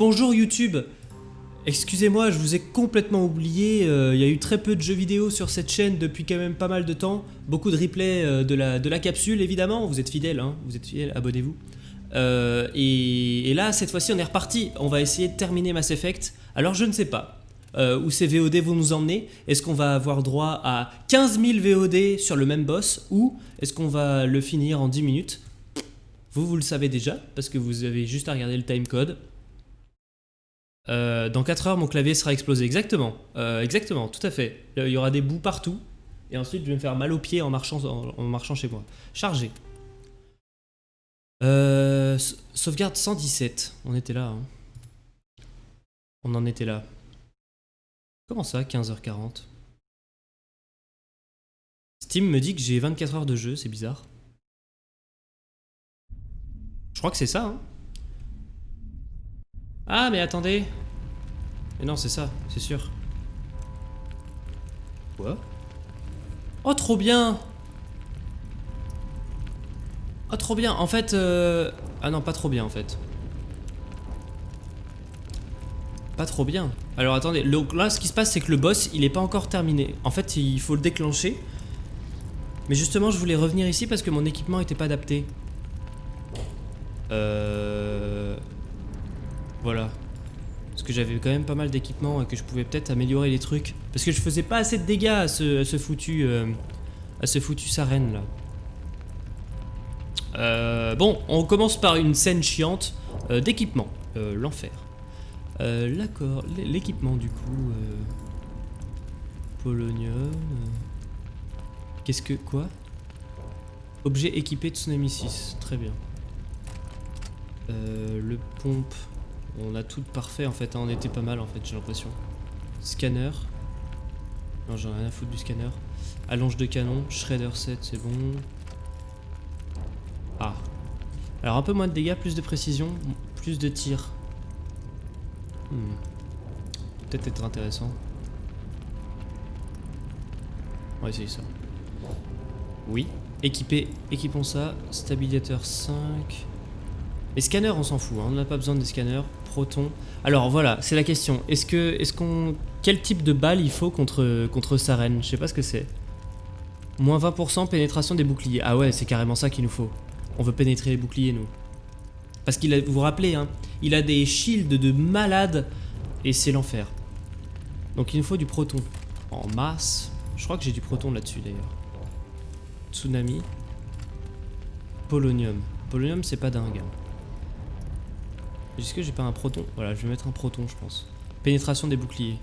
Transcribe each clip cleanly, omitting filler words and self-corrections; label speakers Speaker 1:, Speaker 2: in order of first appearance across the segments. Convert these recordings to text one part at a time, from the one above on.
Speaker 1: Bonjour YouTube. Excusez-moi, je vous ai complètement oublié, il y a eu très peu de jeux vidéo sur cette chaîne depuis quand même pas mal de temps. Beaucoup de replays de la capsule évidemment, vous êtes fidèles, hein, vous êtes fidèles, abonnez-vous. Et là, cette fois-ci, on est reparti, on va essayer de terminer Mass Effect. Alors je ne sais pas où ces VOD vont nous emmener. Est-ce qu'on va avoir droit à 15 000 VOD sur le même boss ou est-ce qu'on va le finir en 10 minutes? Vous le savez déjà, parce que vous avez juste à regarder le timecode. Dans 4 heures, mon clavier sera explosé. Exactement, exactement, tout à fait. Il y aura des bouts partout. Et ensuite, je vais me faire mal aux pieds en marchant chez moi. Chargé. Sauvegarde 117. On était là. Hein. On en était là. Comment ça, 15h40? Steam me dit que j'ai 24 heures de jeu, c'est bizarre. Je crois que c'est ça, hein. Ah, mais attendez. Mais non, c'est ça, c'est sûr. Quoi? Oh, trop bien! Oh, trop bien! En fait, ah non, pas trop bien, en fait. Pas trop bien. Alors, attendez, là, ce qui se passe, c'est que le boss, il est pas encore terminé. En fait, il faut le déclencher. Mais justement, je voulais revenir ici parce que mon équipement était pas adapté. Voilà. Parce que j'avais quand même pas mal d'équipements et que je pouvais peut-être améliorer les trucs. Parce que je faisais pas assez de dégâts à ce foutu Sarène là. Bon, on commence par une scène chiante d'équipement. L'enfer. D'accord, l'équipement du coup. Polonium. Qu'est-ce que. Quoi? Objet équipé Tsunami 6. Très bien. Le pompe. On a tout parfait en fait, hein. On était pas mal en fait, j'ai l'impression. Scanner. Non, j'en ai rien à foutre du scanner. Allonge de canon, Shredder 7, c'est bon. Ah. Alors un peu moins de dégâts, plus de précision, plus de tir. Peut-être être intéressant. On va essayer ça. Oui. Équipons ça. Stabilisateur 5. Les scanners, on s'en fout, hein. On n'a pas besoin des scanners. Proton. Alors voilà, c'est la question. Quel type de balle il faut contre Sarène? Je sais pas ce que c'est. Moins 20% pénétration des boucliers. Ah ouais, c'est carrément ça qu'il nous faut. On veut pénétrer les boucliers, nous. Parce qu'il a, vous vous rappelez, hein, il a des shields de malade et c'est l'enfer. Donc il nous faut du proton. En masse. Je crois que j'ai du proton là-dessus d'ailleurs. Tsunami. Polonium. Polonium, c'est pas dingue. Est-ce que j'ai pas un proton? Voilà, je vais mettre un proton, je pense. Pénétration des boucliers.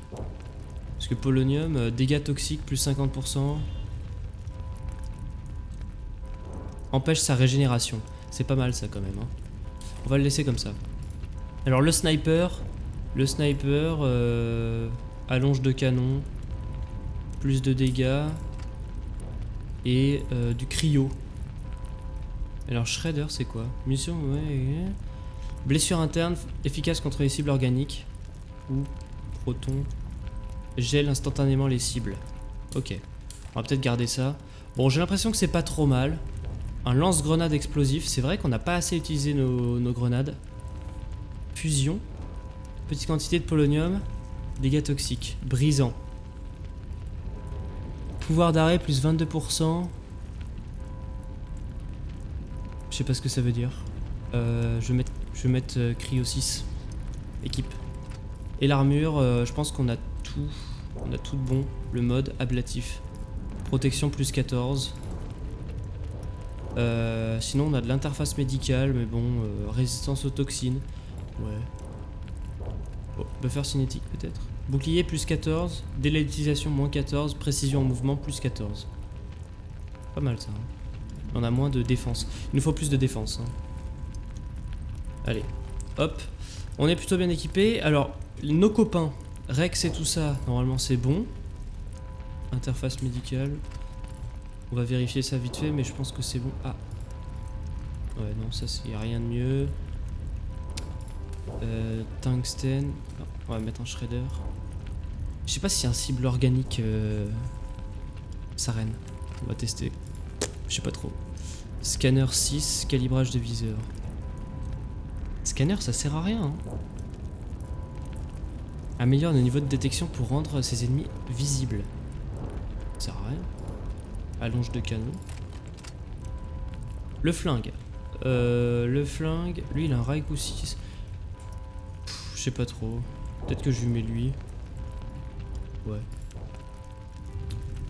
Speaker 1: Parce que polonium, dégâts toxiques, plus 50%. Empêche sa régénération. C'est pas mal ça quand même. Hein. On va le laisser comme ça. Alors le sniper. Allonge de canon. Plus de dégâts. Et du cryo. Alors Shredder, c'est quoi? Mission, ouais. Blessure interne, efficace contre les cibles organiques. Ou proton. Gèle instantanément les cibles. Ok. On va peut-être garder ça. Bon, j'ai l'impression que c'est pas trop mal. Un lance-grenade explosif. C'est vrai qu'on n'a pas assez utilisé nos grenades. Fusion. Petite quantité de polonium. Dégâts toxiques. Brisant. Pouvoir d'arrêt plus 22%. Je sais pas ce que ça veut dire. Je vais mettre Cryo 6. Équipe. Et l'armure, je pense qu'on a tout. On a tout de bon. Le mode ablatif. Protection plus 14. Sinon on a de l'interface médicale, mais bon, résistance aux toxines. Ouais. Oh, buffer cinétique peut-être. Bouclier plus 14. Délai d'utilisation moins 14. Précision en mouvement plus 14. Pas mal ça. Hein. On a moins de défense. Il nous faut plus de défense. Hein. Allez, hop. On est plutôt bien équipé. Alors, nos copains, Rex et tout ça, normalement c'est bon. Interface médicale. On va vérifier ça vite fait, mais je pense que c'est bon. Ah. Ouais, non, ça c'est rien de mieux. Tungsten. Non, on va mettre un shredder. Je sais pas s'il y a un cible organique. Sarène. On va tester. Je sais pas trop. Scanner 6, calibrage de viseur. Scanner, ça sert à rien. Hein. Améliore le niveau de détection pour rendre ses ennemis visibles. Ça sert à rien. Allonge de canon. Le flingue. Lui il a un Raikou 6. Je sais pas trop. Peut-être que je lui mets lui. Ouais.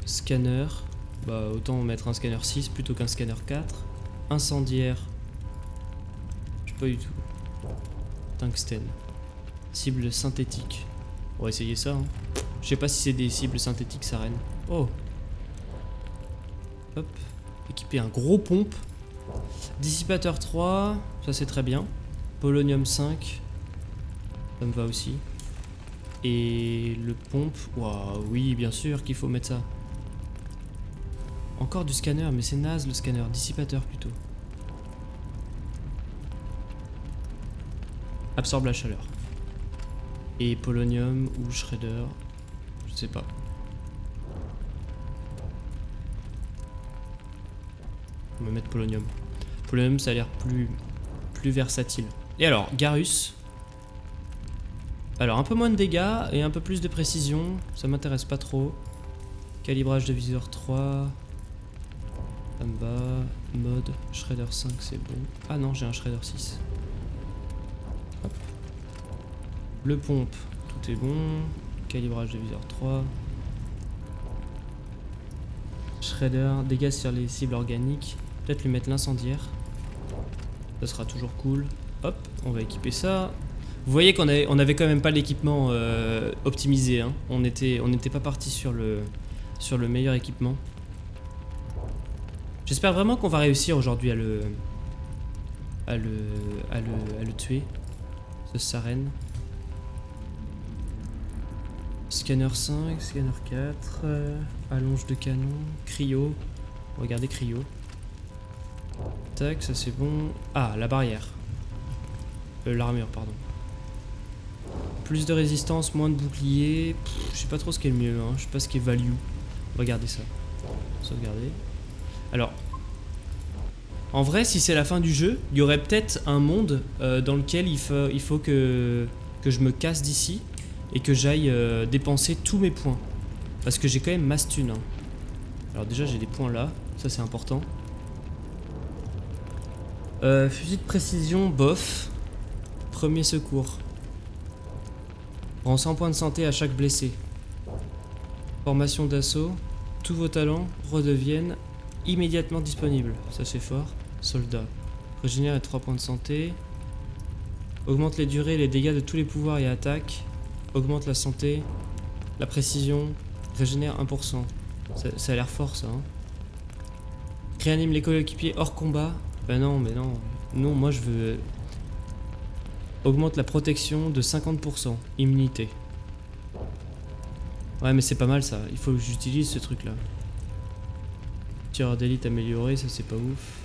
Speaker 1: Scanner. Bah autant mettre un scanner 6 plutôt qu'un scanner 4. Incendiaire. Je sais pas du tout. Tungstène. Cible synthétique. On va essayer ça. Hein. Je sais pas si c'est des cibles synthétiques, Saren. Oh. Hop. Équiper un gros pompe. Dissipateur 3. Ça c'est très bien. Polonium 5. Ça me va aussi. Et le pompe. Waouh, oui, bien sûr qu'il faut mettre ça. Encore du scanner, mais c'est naze le scanner. Dissipateur plutôt. Absorbe la chaleur. Et polonium ou shredder. Je sais pas. On va mettre polonium. Polonium, ça a l'air plus versatile. Et alors, Garrus. Alors, un peu moins de dégâts et un peu plus de précision. Ça m'intéresse pas trop. Calibrage de viseur 3. Amba. Mode. Shredder 5, c'est bon. Ah non, j'ai un Shredder 6. Hop. Le pompe, tout est bon. Calibrage de viseur 3. Shredder, dégâts sur les cibles organiques. Peut-être lui mettre l'incendiaire. Ça sera toujours cool. Hop, on va équiper ça. Vous voyez qu'on avait quand même pas l'équipement optimisé. Hein. On n'était pas parti sur le meilleur équipement. J'espère vraiment qu'on va réussir aujourd'hui à le tuer. Ce Saren. Scanner 5, scanner 4, allonge de canon, cryo. Regardez cryo. Tac, ça c'est bon. Ah, la barrière. L'armure, pardon. Plus de résistance, moins de bouclier. Je sais pas trop ce qui est le mieux, hein. Je sais pas ce qui est value. Regardez ça. Sauvegarder. Alors, en vrai, si c'est la fin du jeu, il y aurait peut-être un monde dans lequel il faut que je me casse d'ici et que j'aille dépenser tous mes points. Parce que j'ai quand même masse thune. Hein. Alors déjà, j'ai des points là. Ça, c'est important. Fusil de précision, bof. Premier secours. Prends 100 points de santé à chaque blessé. Formation d'assaut. Tous vos talents redeviennent immédiatement disponibles. Ça c'est fort. Soldat. Régénère et 3 points de santé. Augmente les durées et les dégâts de tous les pouvoirs et attaques. Augmente la santé. La précision. Régénère 1%. Ça a l'air fort ça. Hein. Réanime les coéquipiers hors combat. Ben non, mais non. Non, moi je veux... Augmente la protection de 50%. Immunité. Ouais, mais c'est pas mal ça. Il faut que j'utilise ce truc là. Tireur d'élite amélioré, ça c'est pas ouf.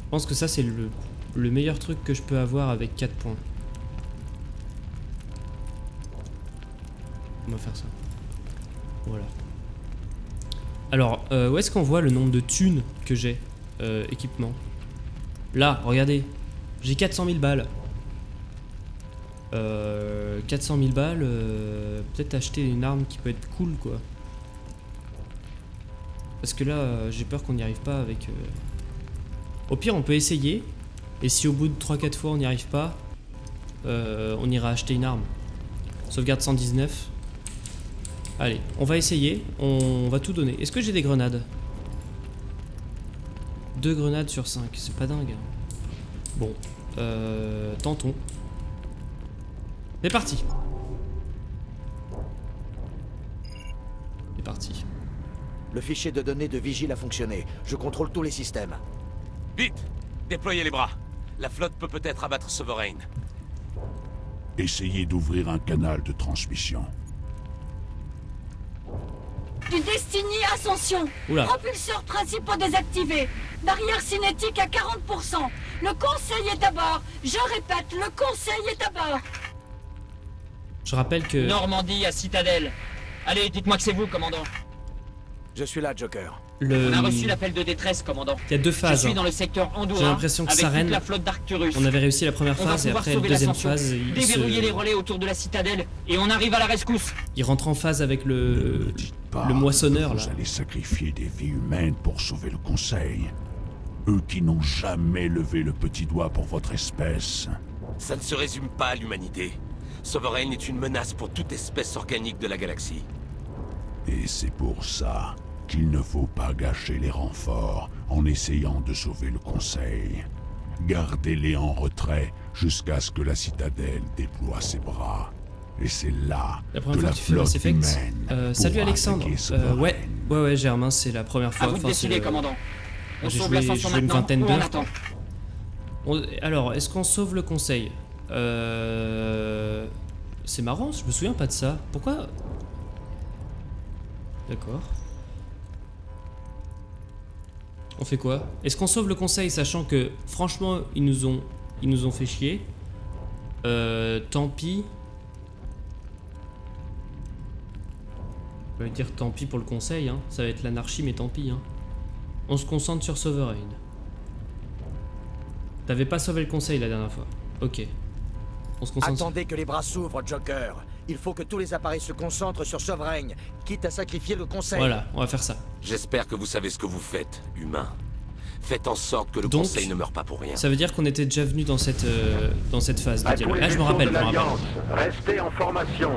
Speaker 1: Je pense que ça c'est le meilleur truc que je peux avoir avec 4 points. On va faire ça. Voilà. Alors, où est-ce qu'on voit le nombre de thunes que j'ai équipement? Là, regardez. J'ai 400 000 balles. 400 000 balles, peut-être acheter une arme qui peut être cool quoi. Parce que là, j'ai peur qu'on n'y arrive pas avec... Au pire, on peut essayer. Et si au bout de 3-4 fois on n'y arrive pas, on ira acheter une arme. Sauvegarde 119. Allez, on va essayer. On va tout donner. Est-ce que j'ai des grenades? 2 grenades sur 5. C'est pas dingue. Bon, tentons. C'est parti. C'est parti.
Speaker 2: Le fichier de données de Vigile a fonctionné. Je contrôle tous les systèmes.
Speaker 3: Vite! Déployez les bras. La flotte peut peut-être abattre Sovereign.
Speaker 4: Essayez d'ouvrir un canal de transmission.
Speaker 5: Du Destiny Ascension.
Speaker 1: Oula.
Speaker 5: Propulseurs principaux désactivés. Barrière cinétique à 40%. Le conseil est à bord. Je répète, le conseil est à bord.
Speaker 1: Je rappelle que...
Speaker 6: Normandie à Citadelle. Allez, dites-moi que c'est vous, commandant.
Speaker 2: Je suis là, Joker.
Speaker 6: On a reçu l'appel de détresse, commandant.
Speaker 1: Il y a 2 phases.
Speaker 6: Je suis dans le secteur Andorra.
Speaker 1: J'ai l'impression que
Speaker 6: avec
Speaker 1: Saren,
Speaker 6: toute la flotte d'Arcturus.
Speaker 1: on avait réussi la première phase et après la deuxième phase,
Speaker 6: déverrouiller les relais autour de la citadelle et on arrive à la rescousse.
Speaker 1: il rentre en phase avec
Speaker 4: Ne me
Speaker 1: le
Speaker 4: dites pas
Speaker 1: moissonneur
Speaker 4: que
Speaker 1: là.
Speaker 4: vous allez sacrifier des vies humaines pour sauver le Conseil. Eux qui n'ont jamais levé le petit doigt pour votre espèce.
Speaker 3: Ça ne se résume pas à l'humanité. Sovereign est une menace pour toute espèce organique de la galaxie.
Speaker 4: Et c'est pour ça qu'il ne faut pas gâcher les renforts en essayant de sauver le Conseil. Gardez-les en retrait jusqu'à ce que la citadelle déploie ses bras. Et c'est là
Speaker 1: La
Speaker 4: que
Speaker 1: première fois
Speaker 4: la
Speaker 1: que tu fais Mass
Speaker 4: flotte
Speaker 1: Effect.
Speaker 4: humaine
Speaker 1: Salut
Speaker 4: pourra
Speaker 1: Alexandre.
Speaker 4: attaquer Sovereign.
Speaker 1: Ouais, Germain, c'est la première
Speaker 6: À
Speaker 1: fois.
Speaker 6: vous de
Speaker 1: Enfin, c'est
Speaker 6: décider,
Speaker 1: le-
Speaker 6: commandant. On
Speaker 1: J'ai
Speaker 6: sauve
Speaker 1: joué-
Speaker 6: l'ascension
Speaker 1: j'ai joué une
Speaker 6: maintenant
Speaker 1: vingtaine
Speaker 6: ou on
Speaker 1: d'heures.
Speaker 6: attend.
Speaker 1: Alors, est-ce qu'on sauve le Conseil? C'est marrant, je me souviens pas de ça. Pourquoi? D'accord. On fait quoi? Est-ce qu'on sauve le Conseil, sachant que, franchement, ils nous ont fait chier. Tant pis. Je vais dire tant pis pour le Conseil, hein. Ça va être l'anarchie, mais tant pis, hein. On se concentre sur Sovereign. T'avais pas sauvé le Conseil la dernière fois. Ok. On se concentre.
Speaker 2: Attendez que les bras s'ouvrent, Joker. Il faut que tous les appareils se concentrent sur Sovereign, quitte à sacrifier le Conseil.
Speaker 1: Voilà, on va faire ça.
Speaker 3: J'espère que vous savez ce que vous faites, humains. Faites en sorte que le
Speaker 1: Donc,
Speaker 3: Conseil ne meure pas pour rien.
Speaker 1: Ça veut dire qu'on était déjà venu dans cette phase de
Speaker 7: À tous
Speaker 1: dialogue.
Speaker 7: les
Speaker 1: Là, je me
Speaker 7: vaisseaux
Speaker 1: rappelle,
Speaker 7: de
Speaker 1: je me rappelle.
Speaker 7: l'Alliance, restez en formation.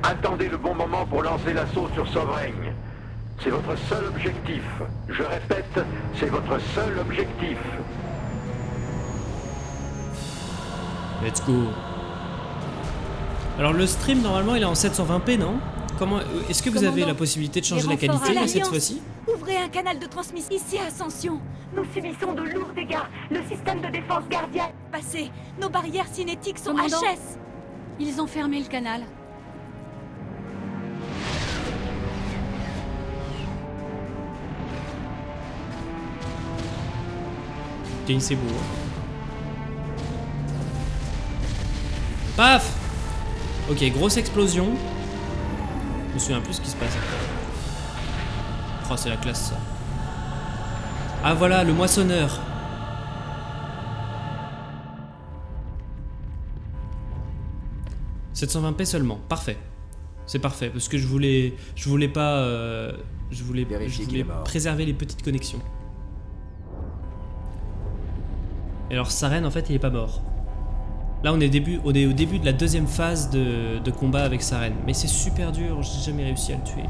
Speaker 7: Attendez le bon moment pour lancer l'assaut sur Sovereign. C'est votre seul objectif. Je répète, c'est votre seul objectif.
Speaker 1: Let's go. Alors le stream normalement il est en 720p, non? Comment est-ce que vous avez
Speaker 5: Commandant,
Speaker 1: la possibilité de changer
Speaker 5: les
Speaker 1: la
Speaker 5: renforts
Speaker 1: qualité
Speaker 5: à
Speaker 1: là, cette
Speaker 5: l'Alliance.
Speaker 1: fois-ci?
Speaker 5: Ouvrez un canal de transmission ici à Ascension. Nous subissons de lourds dégâts. Le système de défense gardien est passé. Nos barrières cinétiques sont
Speaker 8: Commandant.
Speaker 5: HS.
Speaker 8: Ils ont fermé le canal.
Speaker 1: Ok, c'est beau. Paf! Ok, grosse explosion. Je me souviens plus ce qui se passe. Oh, c'est la classe ça. Ah voilà, le moissonneur. « 720p seulement, parfait. C'est parfait, parce que je voulais pas... je voulais
Speaker 2: Vérifier qu'il est mort.
Speaker 1: préserver les petites connexions. Et alors Saren, en fait, il est pas mort. Là, on est au début de la deuxième phase de combat avec Saren. Mais c'est super dur, j'ai jamais réussi à le tuer.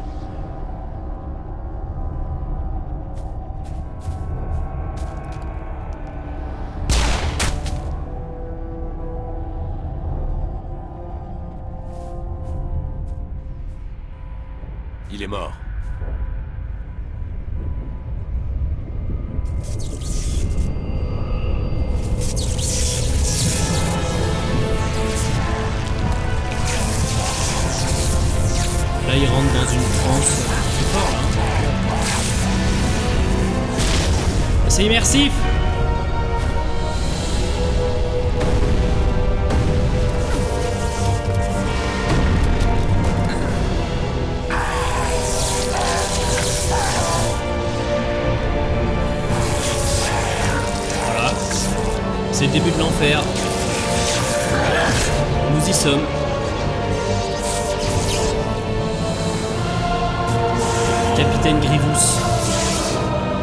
Speaker 3: Il est mort.
Speaker 1: Là, il rentre dans une transe. C'est fort, là. Hein. C'est immersif. Voilà. C'est le début de l'enfer. Nous y sommes. Capitaine Grievous.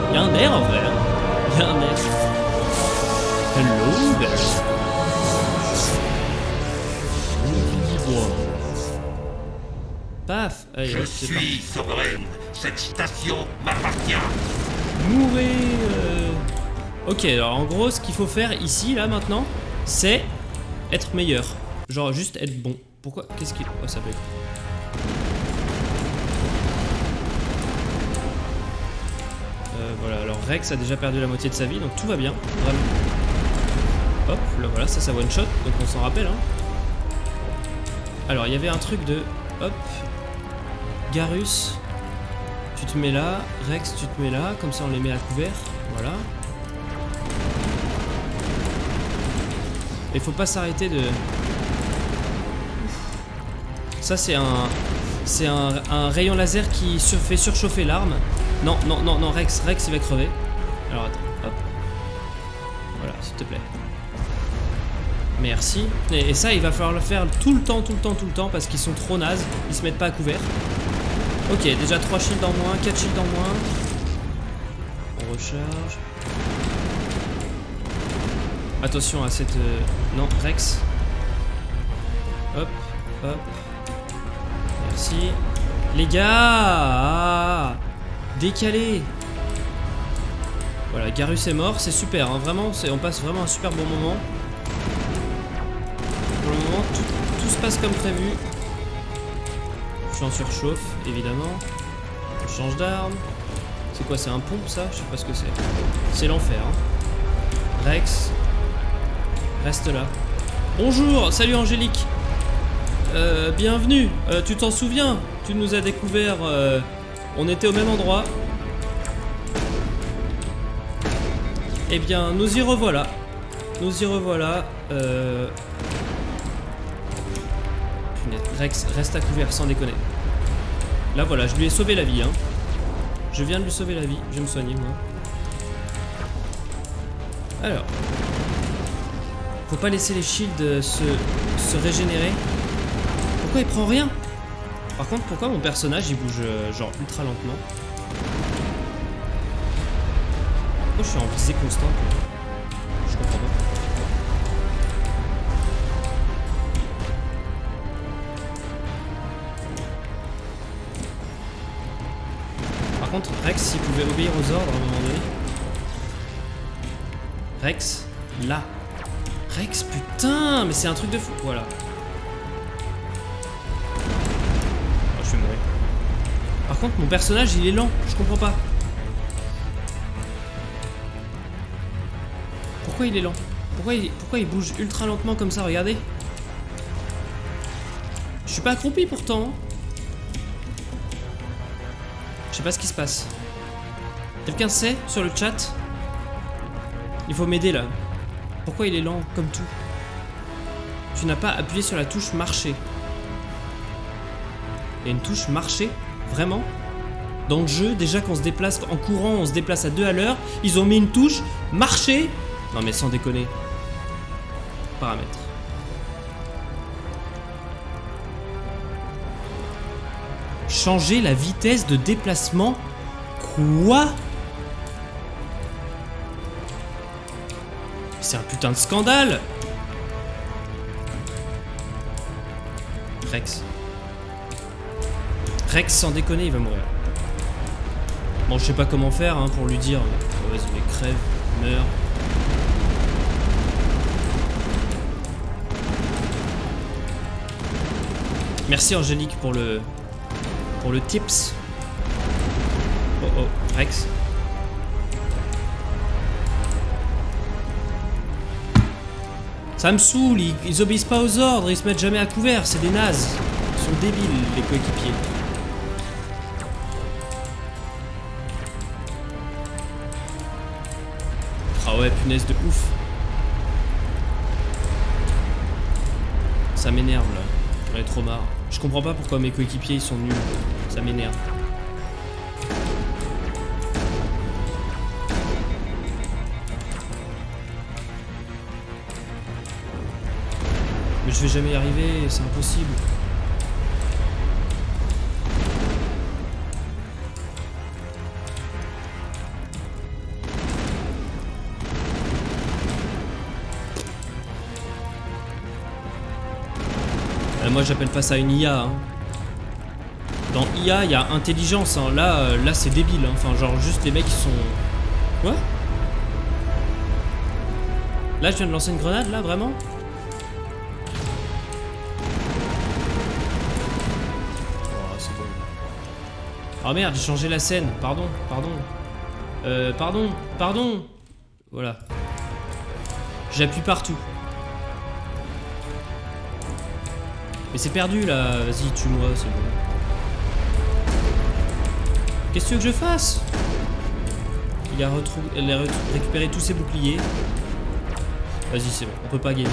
Speaker 1: Il y a un air en vrai. Il y a un air. Hello there. Paf. Allez, hop, c'est parti.
Speaker 7: Sovereign. Cette station m'appartient.
Speaker 1: Mourez. Ok, alors en gros, ce qu'il faut faire ici, là, maintenant, c'est être meilleur. Genre juste être bon. Pourquoi? Qu'est-ce qu'il... Oh, ça bug. Voilà, alors Rex a déjà perdu la moitié de sa vie, donc tout va bien, vraiment. Hop, là, voilà, ça one shot, donc on s'en rappelle, hein. Alors, il y avait un truc de... Hop. Garus, tu te mets là. Rex, tu te mets là, comme ça on les met à couvert, voilà. Et faut pas s'arrêter de... Ça, c'est un rayon laser qui fait surchauffer l'arme. Non, non, non, non, Rex, il va crever. Alors attends, hop. Voilà, s'il te plaît. Merci. Et ça, il va falloir le faire tout le temps, parce qu'ils sont trop nazes. Ils se mettent pas à couvert. Ok, déjà 3 shields en moins, 4 shields en moins. On recharge. Attention à cette... Non, Rex. Hop, hop. Merci. Les gars, décalé. Voilà, Garrus est mort, c'est super, hein, vraiment, on passe vraiment un super bon moment. Pour le moment, tout se passe comme prévu. Je suis en surchauffe, évidemment. Je change d'arme. C'est quoi, c'est un pompe ça? Je sais pas ce que c'est. C'est l'enfer. Hein. Rex, reste là. Bonjour, salut Angélique. Bienvenue. Tu t'en souviens? Tu nous as découvert. On était au même endroit. Eh bien, nous y revoilà. Nous y revoilà. Punaise, Rex, reste à couvert, sans déconner. Là, voilà, je lui ai sauvé la vie. Hein. Je viens de lui sauver la vie. Je vais me soigner, moi. Alors. Faut pas laisser les shields se régénérer. Pourquoi il prend rien? Par contre, pourquoi mon personnage, il bouge genre ultra lentement? Pourquoi je suis en visée constante? Je comprends pas. Par contre, Rex, s'il pouvait obéir aux ordres à un moment donné. Rex, là. Rex, putain, mais c'est un truc de fou. Voilà. Oh, je vais mourir. Par contre, mon personnage, il est lent. Je comprends pas. Pourquoi il est lent? Pourquoi il bouge ultra lentement comme ça? Regardez. Je suis pas accroupi pourtant. Je sais pas ce qui se passe. Quelqu'un sait sur le chat? Il faut m'aider là. Pourquoi il est lent comme tout? Tu n'as pas appuyé sur la touche marcher. Il y a une touche marcher? Vraiment? Dans le jeu, déjà qu'on se déplace en courant, on se déplace à 2 à l'heure. Ils ont mis une touche marcher? Non mais sans déconner. Paramètres. Changer la vitesse de déplacement? Quoi? C'est un putain de scandale. Rex. Rex, sans déconner, il va mourir. Bon, je sais pas comment faire hein, pour lui dire. Oh, vas-y, mais crève, meurs. Merci Angélique pour le tips. Oh oh, Rex. Ça me saoule, ils obéissent pas aux ordres, ils se mettent jamais à couvert, c'est des nazes. Ils sont débiles, les coéquipiers. Ah ouais, punaise de ouf. Ça m'énerve là, j'en ai trop marre. Je comprends pas pourquoi mes coéquipiers ils sont nuls, ça m'énerve. Mais je vais jamais y arriver, c'est impossible. Moi j'appelle pas ça une IA. Hein. Dans IA il y a intelligence. Hein. Là c'est débile. Hein. Enfin genre juste les mecs qui sont... Quoi? Là je viens de lancer une grenade là vraiment? Oh merde, j'ai changé la scène. Pardon. Pardon. Voilà. J'appuie partout. Mais c'est perdu là. Vas-y, tue-moi, c'est bon. Qu'est-ce que tu veux que je fasse? Il a récupéré tous ses boucliers. Vas-y, c'est bon. On peut pas gagner.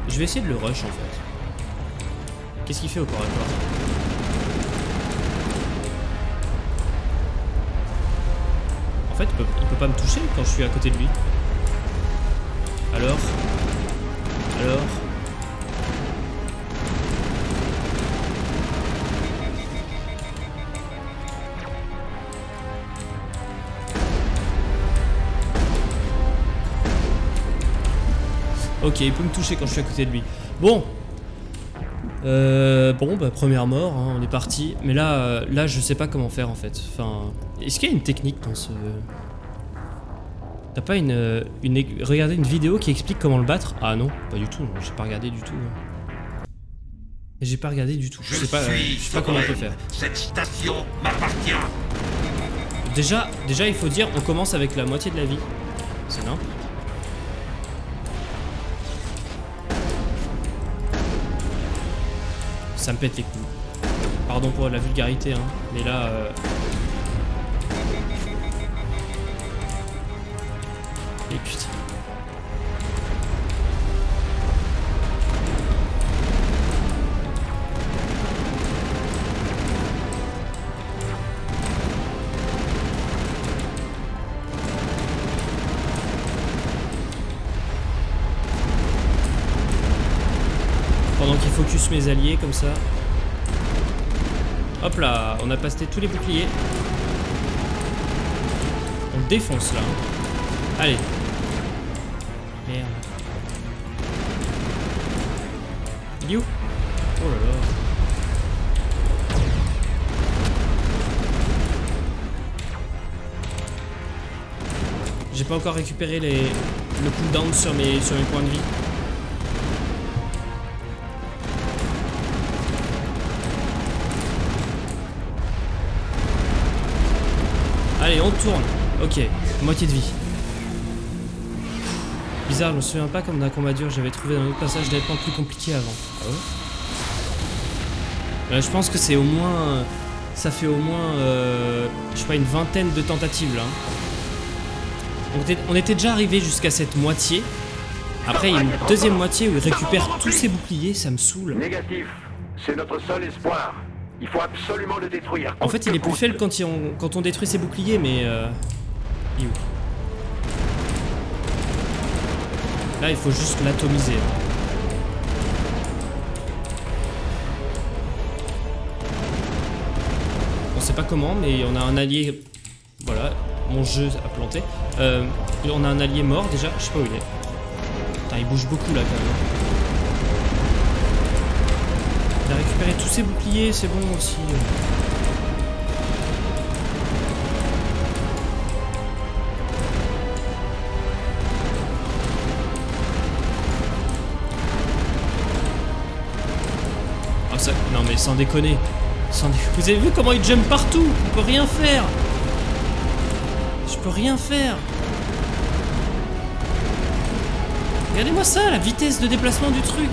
Speaker 1: Je vais essayer de le rush en fait. Qu'est-ce qu'il fait au corps à corps? En fait, il peut pas me toucher quand je suis à côté de lui. Alors. Ok, il peut me toucher quand je suis à côté de lui. Bon. Bon, bah première mort, hein, on est parti. Mais là, je sais pas comment faire en fait. Enfin, est-ce qu'il y a une technique dans ce... T'as pas regardé une vidéo qui explique comment le battre? Ah non, pas du tout, j'ai pas regardé du tout. J'ai pas regardé du tout, je sais pas comment on peut faire.
Speaker 3: Cette station m'appartient.
Speaker 1: Déjà, il faut dire, on commence avec la moitié de la vie. C'est nimp. Ça me pète les couilles. Pardon pour la vulgarité, hein, mais là... Et putain. Pendant qu'il focus mes alliés comme ça. Hop là, on a passé tous les boucliers. On défonce là. Allez. Merde. Il est où? Oh là là. J'ai pas encore récupéré le cooldown sur mes points de vie. Allez, on tourne. Ok, moitié de vie. Bizarre, je me souviens pas comme d'un combat dur, j'avais trouvé dans un autre passage nettement plus compliqué avant. Ah ouais? Je pense que c'est au moins... Ça fait au moins... je sais pas, une vingtaine de tentatives là. On était déjà arrivé jusqu'à cette moitié. Après, il y a une deuxième moitié où il récupère tous ses boucliers, ça me saoule.
Speaker 7: Négatif. C'est notre seul espoir. Il faut absolument le détruire.
Speaker 1: En fait, il est plus faible quand on détruit ses boucliers, mais... Il est où? Là, il faut juste l'atomiser. On sait pas comment, mais on a un allié... Voilà, mon jeu a planté. On a un allié mort déjà, je sais pas où il est. Putain, il bouge beaucoup là quand même. Il a récupéré tous ses boucliers, c'est bon aussi. Oh, ça... Non mais sans déconner. Vous avez vu comment il jump partout? Il peut rien faire. Je peux rien faire. Regardez-moi ça, la vitesse de déplacement du truc.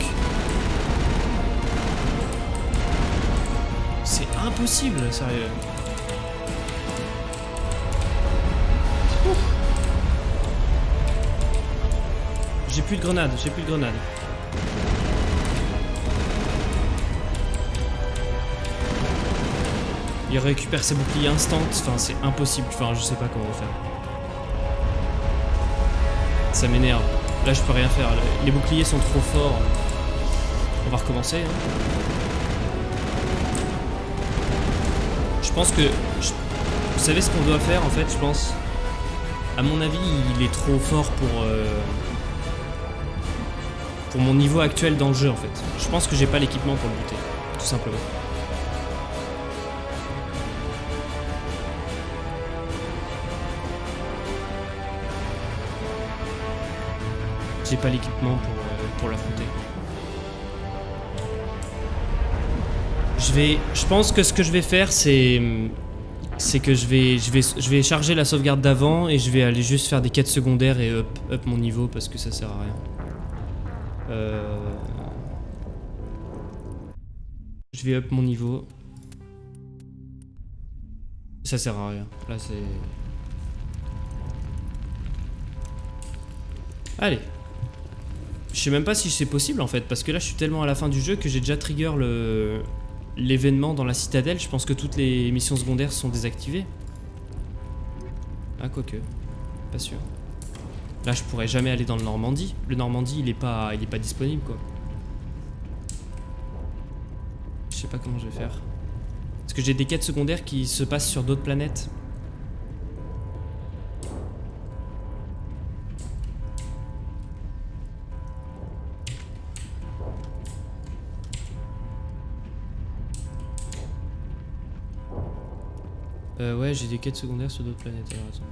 Speaker 1: C'est impossible, sérieux. Ouf. J'ai plus de grenades, Il récupère ses boucliers instant, enfin c'est impossible, enfin je sais pas comment faire. Ça m'énerve. Là je peux rien faire, les boucliers sont trop forts. On va recommencer. Hein. Je pense que... Vous savez ce qu'on doit faire en fait, je pense. À mon avis, il est trop fort pour mon niveau actuel dans le jeu en fait. Je pense que j'ai pas l'équipement pour le buter, tout simplement. J'ai pas l'équipement pour l'affronter. Je pense que ce que je vais faire, c'est que je vais charger la sauvegarde d'avant et je vais aller juste faire des quêtes secondaires et up mon niveau parce que ça sert à rien. Je vais up mon niveau. Ça sert à rien. Là c'est... Allez. Je sais même pas si c'est possible en fait, parce que là je suis tellement à la fin du jeu que j'ai déjà trigger l'événement dans la citadelle. Je pense que toutes les missions secondaires sont désactivées. Ah, quoique. Pas sûr. Là, je pourrais jamais aller dans le Normandie. Le Normandie, il est pas disponible, quoi. Je sais pas comment je vais faire. Parce que j'ai des quêtes secondaires qui se passent sur d'autres planètes. Ouais, j'ai des quêtes secondaires sur d'autres planètes, alors attends.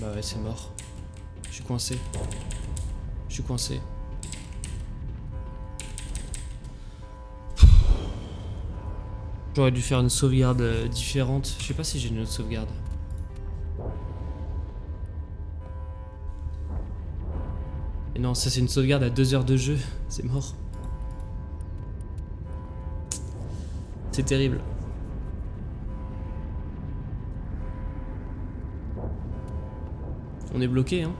Speaker 1: Bah ouais, c'est mort. Je suis coincé. Je suis coincé. J'aurais dû faire une sauvegarde différente. Je sais pas si j'ai une autre sauvegarde. Et non, ça c'est une sauvegarde à 2 heures de jeu. C'est mort. C'est terrible. On est bloqué, hein.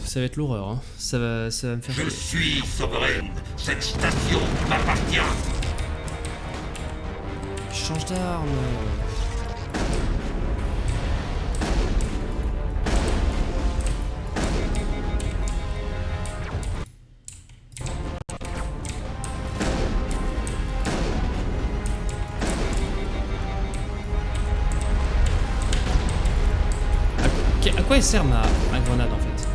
Speaker 1: Ça va être l'horreur, hein. Ça va me faire chier.
Speaker 3: Je suis souveraine. Cette station m'appartient.
Speaker 1: Change d'arme. À quoi elle sert ma grenade en fait?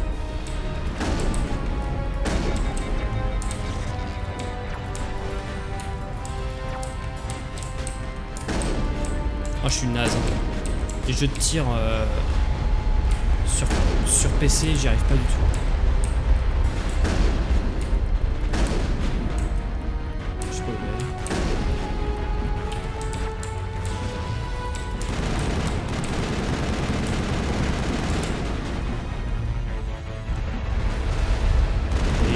Speaker 1: Oh, je suis naze. Hein. Les jeux de tir sur PC, j'y arrive pas du tout. Je sais pas où elle est.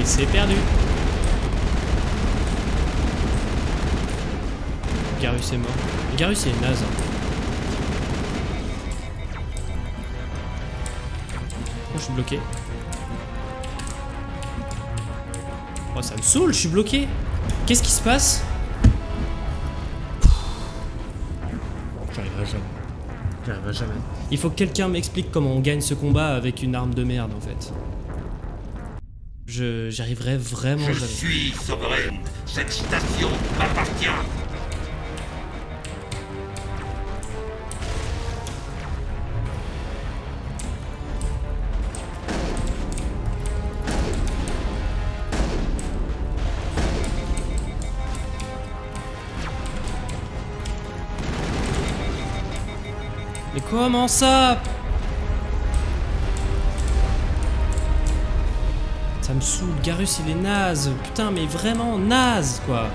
Speaker 1: Et c'est perdu. Garus est mort. Garus est naze. Hein. Oh, je suis bloqué. Oh, ça me saoule, je suis bloqué. Qu'est-ce qui se passe? J'arriverai jamais. J'arriverai jamais. Il faut que quelqu'un m'explique comment on gagne ce combat avec une arme de merde en fait. J'arriverai vraiment jamais.
Speaker 3: Je suis souveraine. Cette station m'appartient.
Speaker 1: Mais comment ça? Ça me saoule, Garus il est naze. Putain, mais vraiment naze quoi.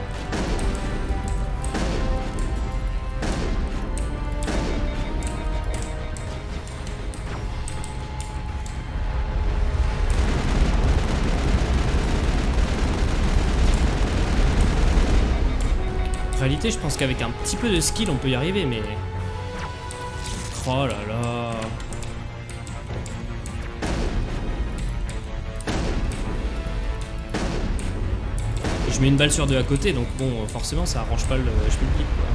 Speaker 1: En réalité, je pense qu'avec un petit peu de skill, on peut y arriver, mais... Oh là là. Je mets une balle sur deux à côté, donc bon, forcément, ça arrange pas le public, quoi.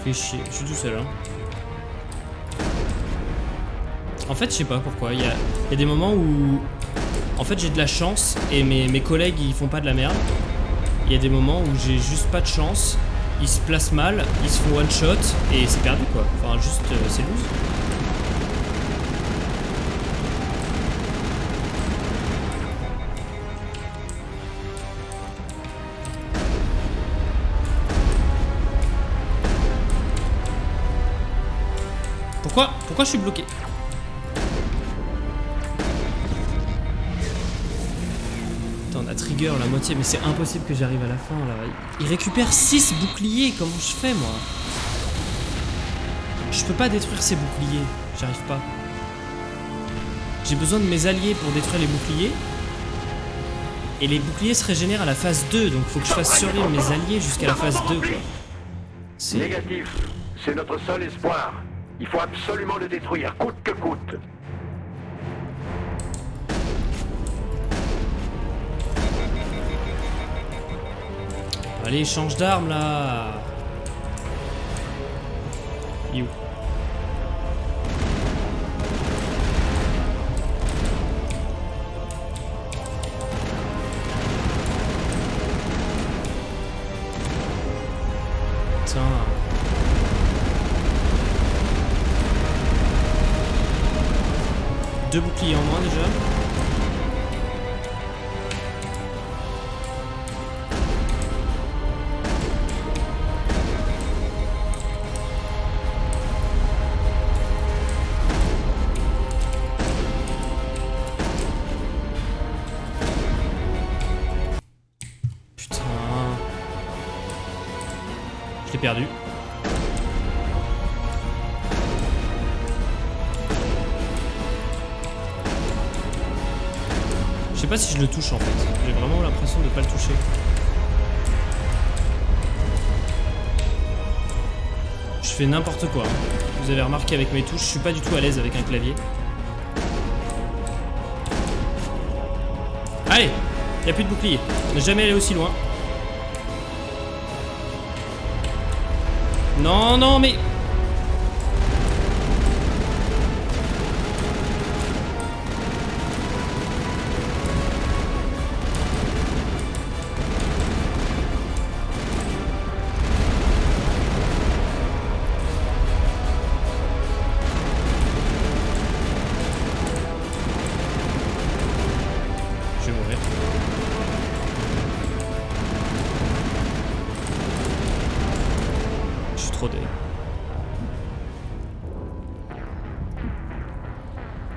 Speaker 1: Fais chier, je suis tout seul, hein. En fait, je sais pas pourquoi, il y a des moments où... En fait, j'ai de la chance et mes collègues, ils font pas de la merde. Il y a des moments où j'ai juste pas de chance, ils se placent mal, ils se font one shot et c'est perdu, quoi. Enfin, juste, c'est loose. Pourquoi je suis bloqué? Attends, on a trigger la moitié, mais c'est impossible que j'arrive à la fin là. Il récupère 6 boucliers, comment je fais moi? Je peux pas détruire ces boucliers, j'arrive pas. J'ai besoin de mes alliés pour détruire les boucliers. Et les boucliers se régénèrent à la phase 2, donc faut que je fasse survivre mes alliés jusqu'à la phase 2 quoi.
Speaker 7: Négatif. C'est notre seul espoir. Il faut absolument le détruire, coûte que coûte.
Speaker 1: Allez, change d'arme là. You. Putain. Deux boucliers en moins déjà. Putain. Je l'ai perdu. Je sais pas si je le touche en fait. J'ai vraiment l'impression de pas le toucher. Je fais n'importe quoi. Vous avez remarqué avec mes touches, je suis pas du tout à l'aise avec un clavier. Allez, y a plus de bouclier. On n'est jamais allé aussi loin. Non, non, mais... Je vais mourir. Je suis trop dé.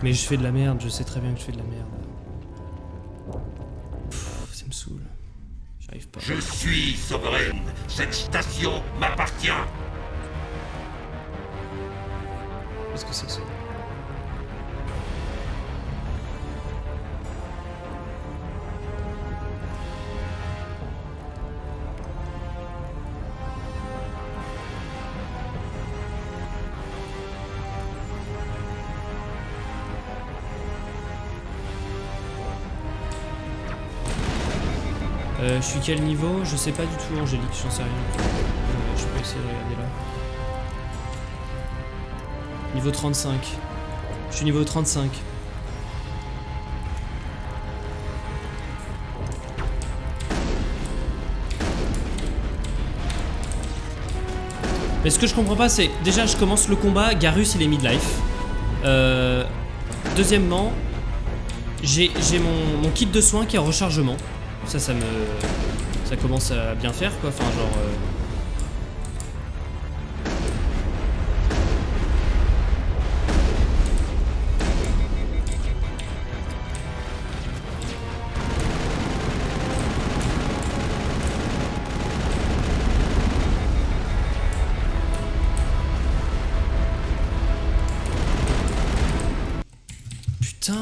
Speaker 1: Mais je fais de la merde, je sais très bien que je fais de la merde. Pff, ça me saoule. J'arrive pas.
Speaker 3: Je suis souveraine. Cette station m'appartient.
Speaker 1: Qu'est-ce que c'est que ça? Je suis quel niveau? Je sais pas du tout, Angélique, j'en sais rien. Je peux essayer de regarder là. Niveau 35. Je suis niveau 35. Mais ce que je comprends pas, c'est... Déjà, je commence le combat, Garrus, il est midlife. Deuxièmement, j'ai mon kit de soins qui est en rechargement. Ça commence à bien faire, quoi. Enfin, genre... Putain.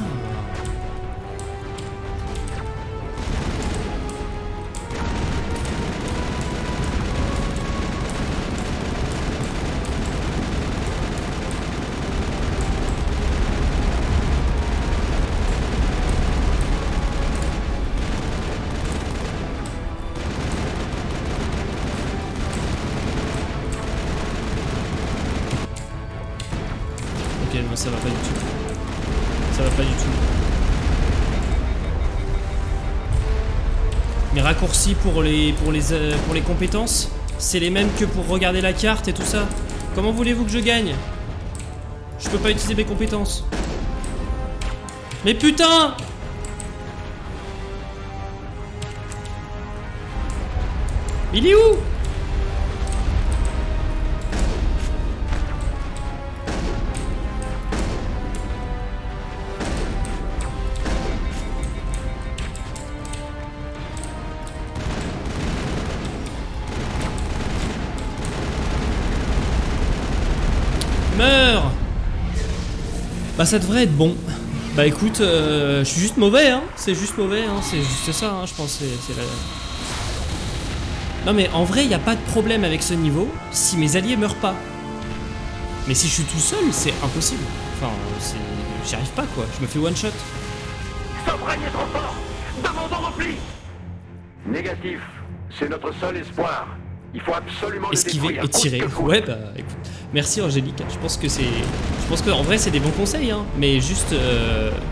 Speaker 1: Ok, non, ça va pas du tout. Ça va pas du tout. Mes raccourcis pour les compétences, c'est les mêmes que pour regarder la carte et tout ça. Comment voulez-vous que je gagne? Je peux pas utiliser mes compétences. Mais putain! Il est où? Meurs. Bah ça devrait être bon. Bah écoute, je suis juste mauvais, hein. C'est juste mauvais, hein. C'est juste ça, hein. Je pense que c'est la... Non mais en vrai, il n'y a pas de problème avec ce niveau si mes alliés meurent pas. Mais si je suis tout seul, c'est impossible. Enfin, j'y arrive pas, quoi. Je me fais one shot.
Speaker 7: Sovraign est trop fort. Demandons repli. Négatif. C'est notre seul espoir. Il faut absolument le
Speaker 1: Esquiver
Speaker 7: détruire.
Speaker 1: et tirer.
Speaker 7: coûte que coûte.
Speaker 1: Ouais, bah écoute. Merci Angélique. Je pense que en vrai c'est des bons conseils, hein. Mais juste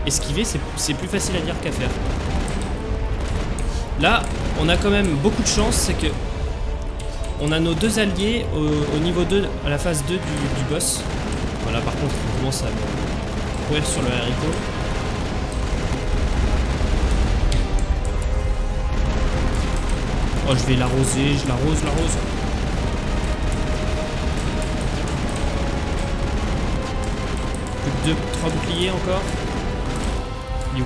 Speaker 1: esquiver, c'est plus facile à dire qu'à faire. Là, on a quand même beaucoup de chance, c'est que on a nos deux alliés au niveau 2, à la phase 2 du boss. Voilà, par contre, on commence à courir sur le haricot. Oh, je vais l'arroser, je l'arrose. Plus que 3 boucliers encore. You.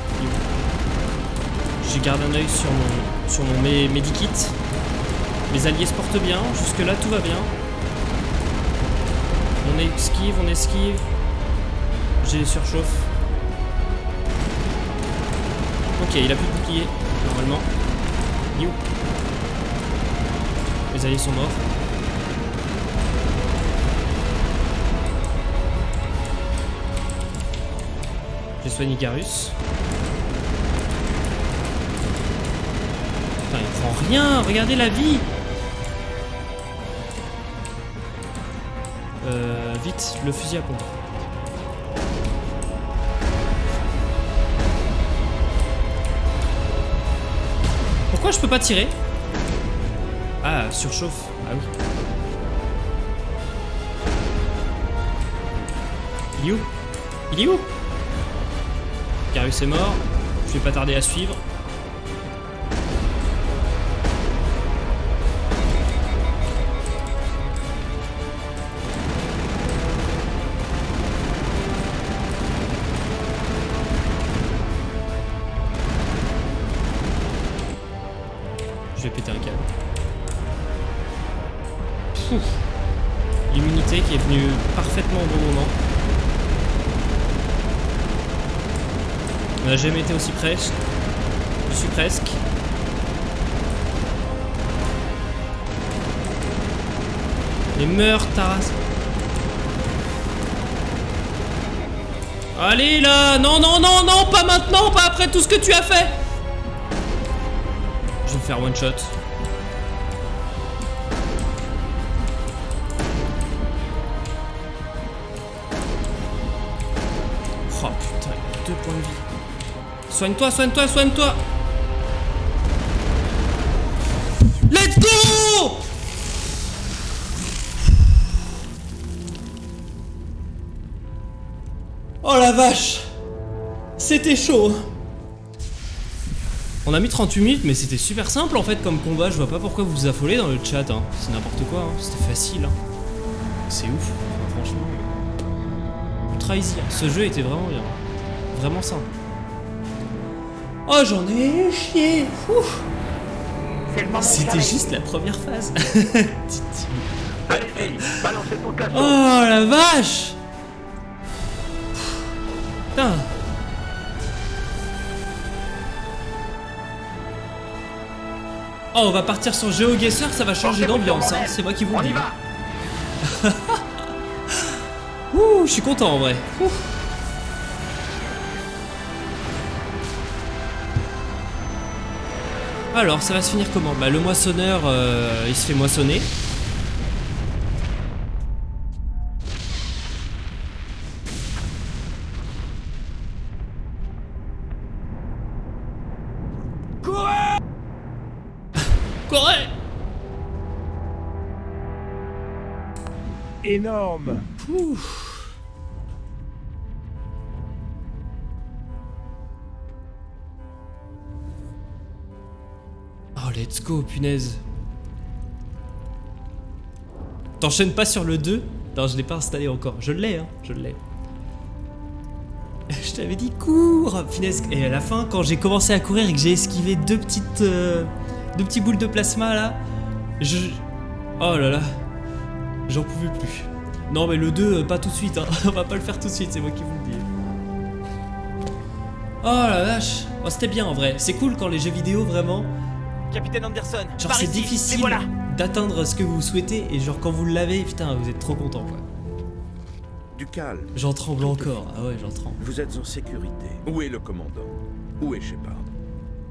Speaker 1: Je garde un œil sur mon medikit. Mes alliés se portent bien, jusque là tout va bien. On esquive. J'ai les surchauffes. Ok, il a plus de bouclier, normalement. You. Les alliés sont morts. J'ai soigné Garus. Putain, il prend rien. Regardez la vie. Vite, le fusil à pompe. Pourquoi je peux pas tirer? Ah, surchauffe. Ah oui. Il est où? Il est où? Garus est mort. Je vais pas tarder à suivre. Je vais péter un câble. L'immunité qui est venue parfaitement au bon moment. On n'a jamais été aussi près. Je suis presque. Mais meurs, Taras. Allez là. Non, pas maintenant, pas après tout ce que tu as fait. Je vais me faire one shot. Oh putain, il a 2 points de vie. Soigne-toi. Let's go! Oh la vache! C'était chaud. On a mis 38 minutes, mais c'était super simple en fait comme combat. Je vois pas pourquoi vous vous affolez dans le chat, hein. C'est n'importe quoi, hein. C'était facile, hein. C'est ouf, enfin, franchement. Ultra easy, hein. Ce jeu était vraiment bien. Vraiment simple. Oh, j'en ai chié. C'était juste la première phase.
Speaker 7: Allez, balancez toute la sauce.
Speaker 1: Oh la vache. Putain. Oh, on va partir sur GeoGuessr, ça va changer d'ambiance, hein. C'est moi qui vous le
Speaker 7: On y
Speaker 1: dis.
Speaker 7: va.
Speaker 1: Ouh, je suis content en vrai. Ouh. Alors, ça va se finir comment? Bah, le moissonneur, il se fait moissonner. Courez! Courez!
Speaker 9: Énorme.
Speaker 1: Ouf. Oh, let's go, punaise. T'enchaînes pas sur le 2? Non, je l'ai pas installé encore. Je l'ai, hein, je l'ai. Je t'avais dit cours, punaise. Et à la fin, quand j'ai commencé à courir et que j'ai esquivé deux petits boules de plasma là, oh là là, j'en pouvais plus. Non mais le 2, pas tout de suite, hein. On va pas le faire tout de suite, c'est moi qui vous le dis. Oh la vache. Oh, c'était bien en vrai. C'est cool quand les jeux vidéo vraiment...
Speaker 9: Capitaine Anderson,
Speaker 1: Genre
Speaker 9: par
Speaker 1: c'est
Speaker 9: ici,
Speaker 1: difficile
Speaker 9: les voilà.
Speaker 1: d'atteindre ce que vous souhaitez et genre quand vous l'avez, putain, vous êtes trop content quoi.
Speaker 10: Du calme.
Speaker 1: J'en tremble encore. Ah ouais, j'en tremble.
Speaker 10: Vous êtes en sécurité. Où est le commandant? Où est Shepard?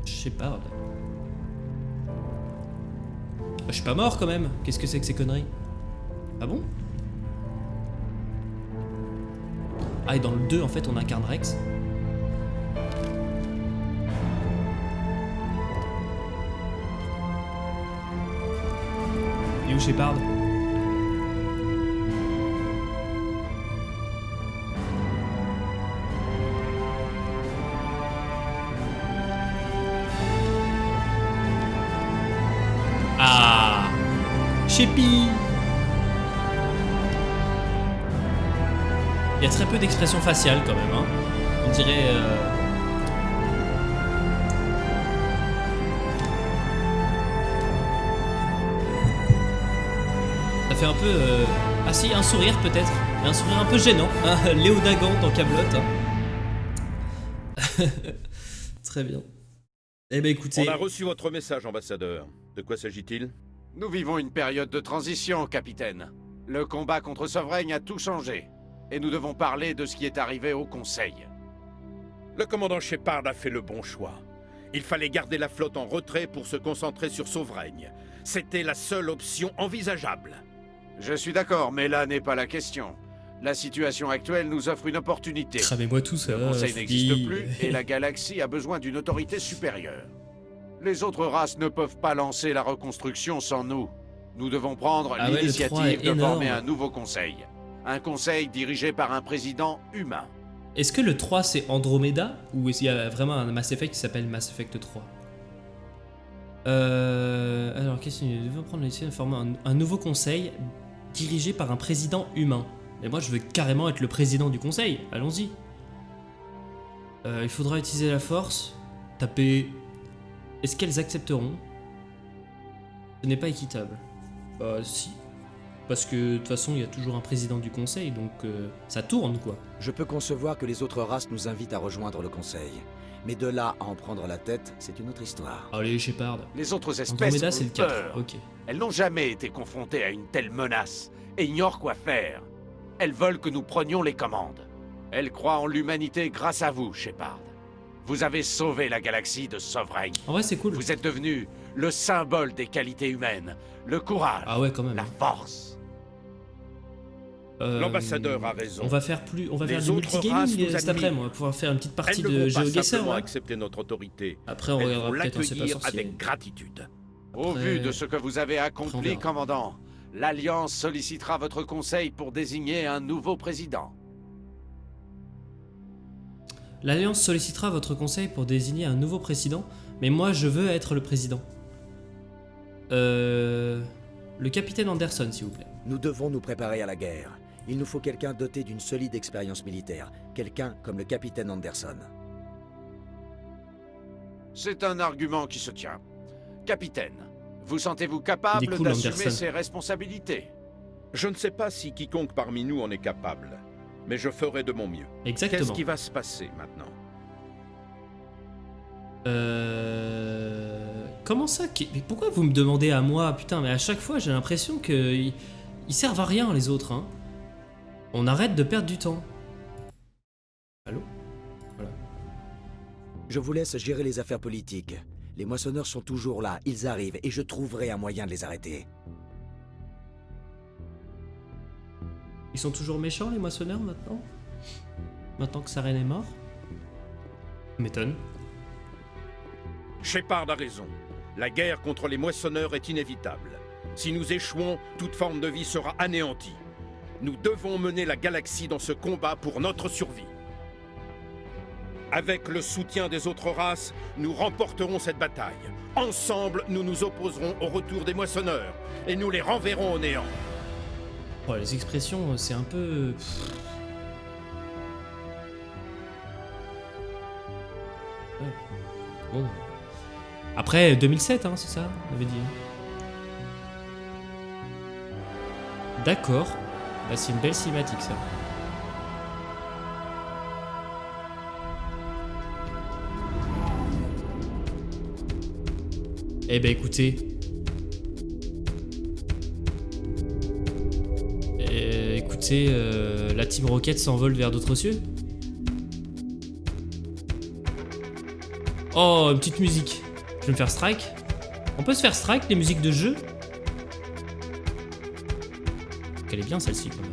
Speaker 1: Shepard. Je suis pas mort quand même. Qu'est-ce que c'est que ces conneries? Ah bon? Ah et dans le 2 en fait on incarne Rex. Et où Shepard? Ah, Sheppy. Il y a très peu d'expressions faciales quand même, hein. On dirait... Ça fait un peu... Ah si, un sourire peut-être. Un sourire un peu gênant. Hein. Léo Dagan dans Kaamelott. Hein. Très bien. Eh ben écoutez...
Speaker 10: On a reçu votre message, ambassadeur. De quoi s'agit-il?
Speaker 11: Nous vivons une période de transition, capitaine. Le combat contre Sovreigne a tout changé. Et nous devons parler de ce qui est arrivé au Conseil.
Speaker 10: Le commandant Shepard a fait le bon choix. Il fallait garder la flotte en retrait pour se concentrer sur Sovreigne. C'était la seule option envisageable.
Speaker 11: Je suis d'accord, mais là n'est pas la question. La situation actuelle nous offre une opportunité.
Speaker 1: Cramez-moi tout ça.
Speaker 11: Le Conseil n'existe plus et la galaxie a besoin d'une autorité supérieure. Les autres races ne peuvent pas lancer la reconstruction sans nous. Nous devons prendre l'initiative de former un nouveau conseil. Un conseil dirigé par un président humain.
Speaker 1: Est-ce que le 3 c'est Andromeda ou est-ce qu'il y a vraiment un Mass Effect qui s'appelle Mass Effect 3? Alors, qu'est-ce que nous devons prendre l'initiative de former un nouveau conseil dirigé par un président humain? Et moi je veux carrément être le président du conseil, allons-y. Il faudra utiliser la force, taper... Est-ce qu'elles accepteront? Ce n'est pas équitable. Bah si. Parce que de toute façon il y a toujours un président du conseil, donc ça tourne quoi.
Speaker 2: Je peux concevoir que les autres races nous invitent à rejoindre le conseil. Mais de là à en prendre la tête, c'est une autre histoire.
Speaker 1: Allez, Shepard.
Speaker 11: Les autres espèces
Speaker 1: Andromeda, c'est
Speaker 11: ont
Speaker 1: le 4.
Speaker 11: peur.
Speaker 1: Ok.
Speaker 11: Elles n'ont jamais été confrontées à une telle menace et ignorent quoi faire. Elles veulent que nous prenions les commandes. Elles croient en l'humanité grâce à vous, Shepard. Vous avez sauvé la galaxie de Sovreigne.
Speaker 1: En vrai, c'est cool.
Speaker 11: Vous êtes devenu le symbole des qualités humaines, le courage,
Speaker 1: ah ouais, quand même.
Speaker 11: la force.
Speaker 10: L'ambassadeur a raison.
Speaker 1: On va faire du multigaming cet après-midi. On va pouvoir faire une petite partie de GeoGuessr.
Speaker 10: Elles accepter notre autorité.
Speaker 1: Après, on regardera peut-être un C'est pas
Speaker 10: l'accueillir
Speaker 1: sorcier.
Speaker 10: avec gratitude.
Speaker 11: Au vu de ce que vous avez
Speaker 1: on
Speaker 11: accompli,
Speaker 1: verra.
Speaker 11: commandant, l'Alliance sollicitera votre conseil pour désigner un nouveau président.
Speaker 1: L'Alliance sollicitera votre conseil pour désigner un nouveau président, mais moi je veux être le président. Le capitaine Anderson, s'il vous plaît.
Speaker 2: Nous devons nous préparer à la guerre. Il nous faut quelqu'un doté d'une solide expérience militaire. Quelqu'un comme le capitaine Anderson.
Speaker 11: C'est un argument qui se tient. Capitaine, vous sentez-vous capable
Speaker 1: Il est cool,
Speaker 11: d'assumer
Speaker 1: Anderson.
Speaker 11: ses responsabilités?
Speaker 10: Je ne sais pas si quiconque parmi nous en est capable, mais je ferai de mon mieux.
Speaker 1: Exactement.
Speaker 10: Qu'est-ce qui va se passer maintenant?
Speaker 1: Comment ça mais pourquoi vous me demandez à moi? Putain, mais à chaque fois j'ai l'impression qu'ils servent à rien les autres, hein. On arrête de perdre du temps. Allô? Voilà.
Speaker 2: Je vous laisse gérer les affaires politiques. Les moissonneurs sont toujours là, ils arrivent, et je trouverai un moyen de les arrêter.
Speaker 1: Ils sont toujours méchants les moissonneurs maintenant? Maintenant que Saren est mort? M'étonne.
Speaker 10: Shepard a raison. La guerre contre les moissonneurs est inévitable. Si nous échouons, toute forme de vie sera anéantie. Nous devons mener la galaxie dans ce combat pour notre survie. Avec le soutien des autres races, nous remporterons cette bataille. Ensemble, nous nous opposerons au retour des moissonneurs et nous les renverrons au néant.
Speaker 1: Oh, les expressions, c'est un peu... Bon. Après, 2007, hein, c'est ça, on avait dit. D'accord. Bah, c'est une belle cinématique, ça. Eh ben écoutez. La Team Rocket s'envole vers d'autres cieux. Oh, une petite musique. Je vais me faire strike. On peut se faire strike les musiques de jeu? Elle est bien celle-ci quand même.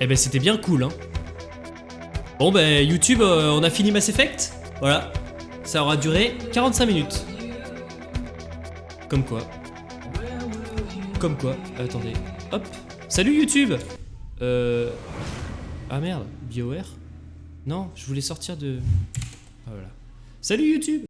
Speaker 1: Eh ben c'était bien cool, hein. Bon ben YouTube, on a fini Mass Effect. Voilà. Ça aura duré 45 minutes. Comme quoi. Comme quoi. Attendez. Hop. Salut YouTube. Ah merde. BioWare. Non, je voulais sortir de... Ah voilà. Salut YouTube.